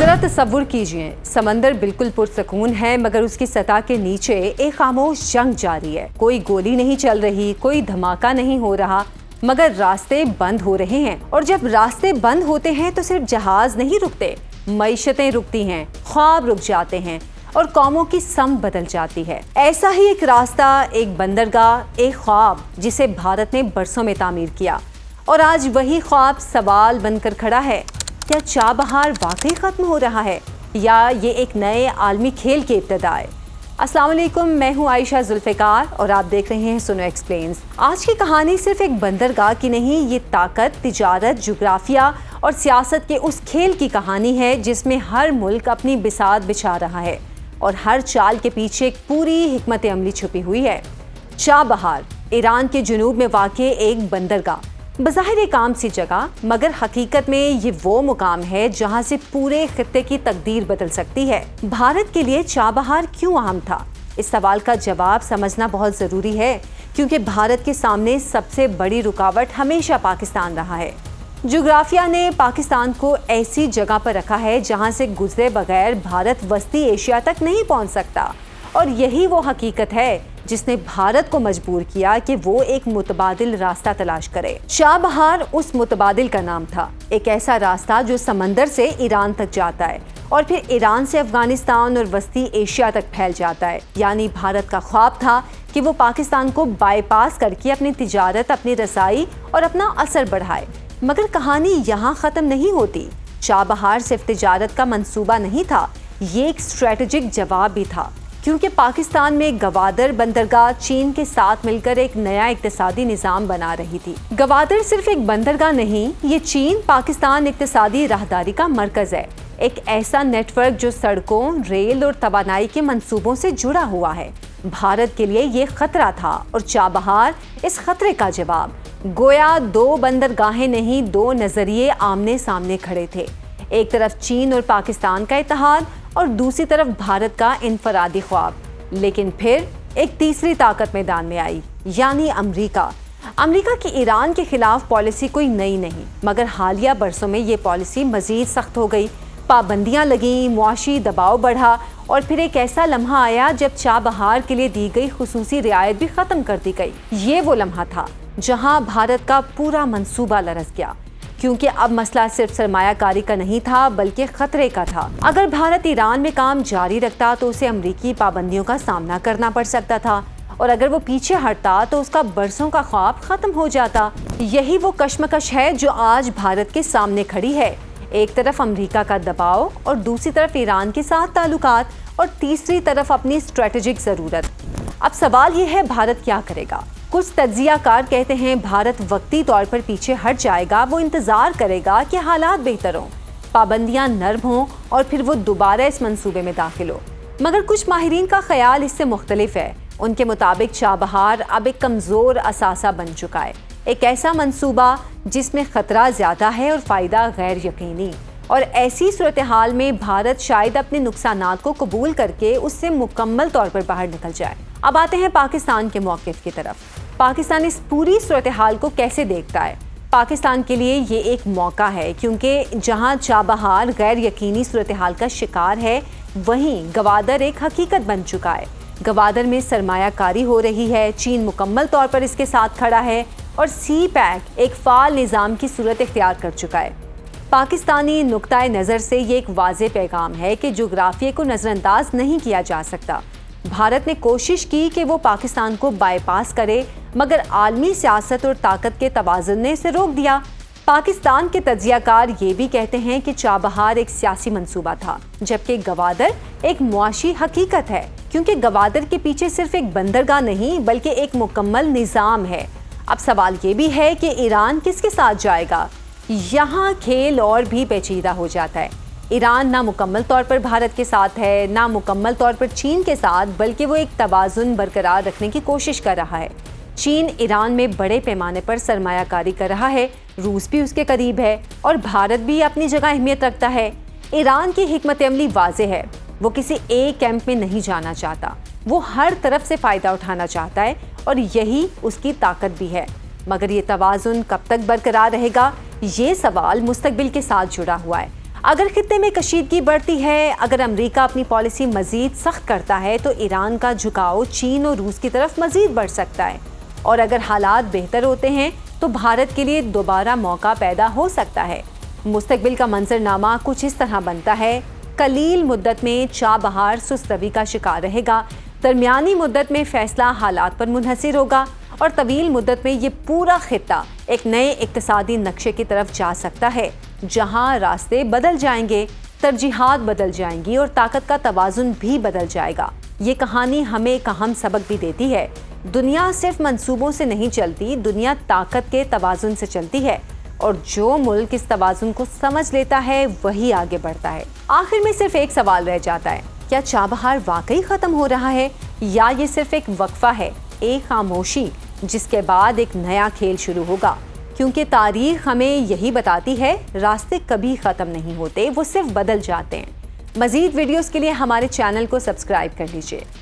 ذرا تصور کیجئے سمندر بالکل پرسکون ہے مگر اس کی سطح کے نیچے ایک خاموش جنگ جاری ہے. کوئی گولی نہیں چل رہی, کوئی دھماکہ نہیں ہو رہا, مگر راستے بند ہو رہے ہیں. اور جب راستے بند ہوتے ہیں تو صرف جہاز نہیں رکتے, معیشتیں رکتی ہیں, خواب رک جاتے ہیں اور قوموں کی سمت بدل جاتی ہے. ایسا ہی ایک راستہ, ایک بندرگاہ, ایک خواب جسے بھارت نے برسوں میں تعمیر کیا, اور آج وہی خواب سوال بن کر کھڑا ہے. کیا چابہار واقعی ختم ہو رہا ہے یا یہ ایک نئے عالمی کھیل کی ابتدا ہے؟ السلام علیکم, میں ہوں عائشہ ذوالفقار اور آپ دیکھ رہے ہیں سنو ایکسپلینز. آج کی کہانی صرف ایک بندرگاہ کی نہیں, یہ طاقت, تجارت, جغرافیہ اور سیاست کے اس کھیل کی کہانی ہے جس میں ہر ملک اپنی بساط بچھا رہا ہے اور ہر چال کے پیچھے ایک پوری حکمت عملی چھپی ہوئی ہے. چابہار ایران کے جنوب میں واقع ایک بندرگاہ, بظاہر ایک عام سی جگہ, مگر حقیقت میں یہ وہ مقام ہے جہاں سے پورے خطے کی تقدیر بدل سکتی ہے. بھارت کے لیے چابہار کیوں اہم تھا؟ اس سوال کا جواب سمجھنا بہت ضروری ہے کیونکہ بھارت کے سامنے سب سے بڑی رکاوٹ ہمیشہ پاکستان رہا ہے. جغرافیہ نے پاکستان کو ایسی جگہ پر رکھا ہے جہاں سے گزرے بغیر بھارت وسطی ایشیا تک نہیں پہنچ سکتا, اور یہی وہ حقیقت ہے جس نے بھارت کو مجبور کیا کہ وہ ایک متبادل راستہ تلاش کرے. چابہار اس متبادل کا نام تھا, ایک ایسا راستہ جو سمندر سے ایران تک جاتا ہے اور پھر ایران سے افغانستان اور وسطی ایشیا تک پھیل جاتا ہے. یعنی بھارت کا خواب تھا کہ وہ پاکستان کو بائی پاس کر کے اپنی تجارت, اپنی رسائی اور اپنا اثر بڑھائے. مگر کہانی یہاں ختم نہیں ہوتی. چابہار صرف تجارت کا منصوبہ نہیں تھا, یہ ایک اسٹریٹجک جواب بھی تھا, کیونکہ پاکستان میں گوادر بندرگاہ چین کے ساتھ مل کر ایک نیا اقتصادی نظام بنا رہی تھی. گوادر صرف ایک بندرگاہ نہیں, یہ چین پاکستان اقتصادی راہداری کا مرکز ہے, ایک ایسا نیٹ ورک جو سڑکوں, ریل اور توانائی کے منصوبوں سے جڑا ہوا ہے. بھارت کے لیے یہ خطرہ تھا اور چابہار اس خطرے کا جواب. گویا دو بندرگاہیں نہیں, دو نظریے آمنے سامنے کھڑے تھے. ایک طرف چین اور پاکستان کا اتحاد اور دوسری طرف بھارت کا انفرادی خواب. لیکن پھر ایک تیسری طاقت میدان میں آئی, یعنی امریکہ. امریکہ کی ایران کے خلاف پالیسی کوئی نئی نہیں, مگر حالیہ برسوں میں یہ پالیسی مزید سخت ہو گئی. پابندیاں لگیں, معاشی دباؤ بڑھا, اور پھر ایک ایسا لمحہ آیا جب چابہار کے لیے دی گئی خصوصی رعایت بھی ختم کر دی گئی. یہ وہ لمحہ تھا جہاں بھارت کا پورا منصوبہ لرز گیا, کیونکہ اب مسئلہ صرف سرمایہ کاری کا نہیں تھا بلکہ خطرے کا تھا. اگر بھارت ایران میں کام جاری رکھتا تو اسے امریکی پابندیوں کا سامنا کرنا پڑ سکتا تھا, اور اگر وہ پیچھے ہٹتا تو اس کا برسوں کا خواب ختم ہو جاتا. یہی وہ کشمکش ہے جو آج بھارت کے سامنے کھڑی ہے. ایک طرف امریکہ کا دباؤ اور دوسری طرف ایران کے ساتھ تعلقات, اور تیسری طرف اپنی اسٹریٹجک ضرورت. اب سوال یہ ہے, بھارت کیا کرے گا؟ کچھ تجزیہ کار کہتے ہیں بھارت وقتی طور پر پیچھے ہٹ جائے گا, وہ انتظار کرے گا کہ حالات بہتر ہوں, پابندیاں نرم ہوں اور پھر وہ دوبارہ اس منصوبے میں داخل ہو. مگر کچھ ماہرین کا خیال اس سے مختلف ہے. ان کے مطابق چابہار اب ایک کمزور اثاثہ بن چکا ہے, ایک ایسا منصوبہ جس میں خطرہ زیادہ ہے اور فائدہ غیر یقینی. اور ایسی صورتحال میں بھارت شاید اپنے نقصانات کو قبول کر کے اس سے مکمل طور پر باہر نکل جائے. اب آتے ہیں پاکستان کے موقف کی طرف. پاکستان اس پوری صورتحال کو کیسے دیکھتا ہے؟ پاکستان کے لیے یہ ایک موقع ہے, کیونکہ جہاں چابہار غیر یقینی صورتحال کا شکار ہے, وہیں گوادر ایک حقیقت بن چکا ہے. گوادر میں سرمایہ کاری ہو رہی ہے, چین مکمل طور پر اس کے ساتھ کھڑا ہے, اور سی پیک ایک فعال نظام کی صورت اختیار کر چکا ہے. پاکستانی نقطۂ نظر سے یہ ایک واضح پیغام ہے کہ جغرافیے کو نظر انداز نہیں کیا جا سکتا. بھارت نے کوشش کی کہ وہ پاکستان کو بائی پاس کرے, مگر عالمی سیاست اور طاقت کے توازن نے اسے روک دیا. پاکستان کے تجزیہ کار یہ بھی کہتے ہیں کہ چابہار ایک سیاسی منصوبہ تھا, جبکہ گوادر ایک معاشی حقیقت ہے, کیونکہ گوادر کے پیچھے صرف ایک بندرگاہ نہیں بلکہ ایک مکمل نظام ہے. اب سوال یہ بھی ہے کہ ایران کس کے ساتھ جائے گا؟ یہاں کھیل اور بھی پیچیدہ ہو جاتا ہے. ایران نہ مکمل طور پر بھارت کے ساتھ ہے, نہ مکمل طور پر چین کے ساتھ, بلکہ وہ ایک توازن برقرار رکھنے کی کوشش کر رہا ہے. چین ایران میں بڑے پیمانے پر سرمایہ کاری کر رہا ہے, روس بھی اس کے قریب ہے, اور بھارت بھی اپنی جگہ اہمیت رکھتا ہے. ایران کی حکمت عملی واضح ہے, وہ کسی ایک کیمپ میں نہیں جانا چاہتا, وہ ہر طرف سے فائدہ اٹھانا چاہتا ہے, اور یہی اس کی طاقت بھی ہے. مگر یہ توازن کب تک برقرار رہے گا, یہ سوال مستقبل کے ساتھ جڑا ہوا ہے. اگر خطے میں کشیدگی بڑھتی ہے، اگر امریکہ اپنی پالیسی مزید سخت کرتا ہے تو ایران کا جھکاؤ چین اور روس کی طرف مزید بڑھ سکتا ہے، اور اگر حالات بہتر ہوتے ہیں تو بھارت کے لیے دوبارہ موقع پیدا ہو سکتا ہے۔ مستقبل کا منظرنامہ کچھ اس طرح بنتا ہے: قلیل مدت میں چابہار سست روی کا شکار رہے گا، درمیانی مدت میں فیصلہ حالات پر منحصر ہوگا، اور طویل مدت میں یہ پورا خطہ ایک نئے اقتصادی نقشے کی طرف جا سکتا ہے، جہاں راستے بدل جائیں گے، ترجیحات بدل جائیں گی اور طاقت کا توازن بھی بدل جائے گا۔ یہ کہانی ہمیں ایک اہم سبق بھی دیتی ہے: دنیا صرف منصوبوں سے نہیں چلتی، دنیا طاقت کے توازن سے چلتی ہے، اور جو ملک اس توازن کو سمجھ لیتا ہے وہی آگے بڑھتا ہے۔ آخر میں صرف ایک سوال رہ جاتا ہے: کیا چابہار واقعی ختم ہو رہا ہے، یا یہ صرف ایک وقفہ ہے، ایک خاموشی جس کے بعد ایک نیا کھیل شروع ہوگا؟ کیونکہ تاریخ ہمیں یہی بتاتی ہے، راستے کبھی ختم نہیں ہوتے، وہ صرف بدل جاتے ہیں۔ مزید ویڈیوز کے لیے ہمارے چینل کو سبسکرائب کر لیجئے۔